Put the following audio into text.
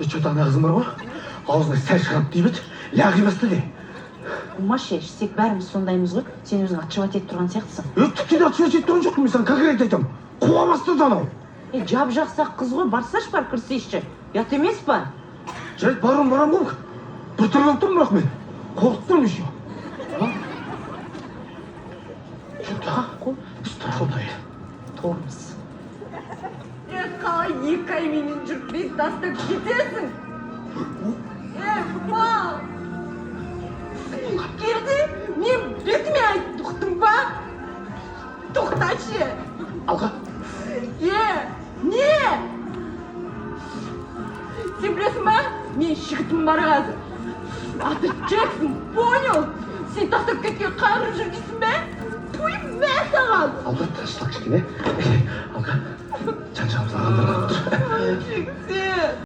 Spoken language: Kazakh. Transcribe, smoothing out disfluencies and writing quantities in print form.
Что-то ана қызым бар ғой, аузына сәл шығарып дейбет, ляғи бастады. Умаше, сек бәріміз сондаймыз ғой, сен өзің атшыват етіп тұрған сияқтысың. Тіпті де атшыват етіп тұрған жоқпын, мен саған конкрет айтам. Қуа бастады анау. Жап жақсақ қыз ғой, барсаш бар кірсейші. Ят емес па? Жарайды, барам ғой. Bir türlü тұрмын, бірақ мен. Қорқып еще. Страшный. Тормыз. Қалай 2 ай менен жүріп бес тастап кетесің? Мал! Келді, мен бетіме айтып тоқтым ба? Тоқташы! Алға. Не? Сен білесің ба? Мен жігітім бар қазір. Аты Джексон, понял? Сен тастап кеткен қарып жүргейсің бе? Тойым мә саған! Алға, тастақ кішкене. Алға, жан-жағымыз ағандырған отыр. Жексен!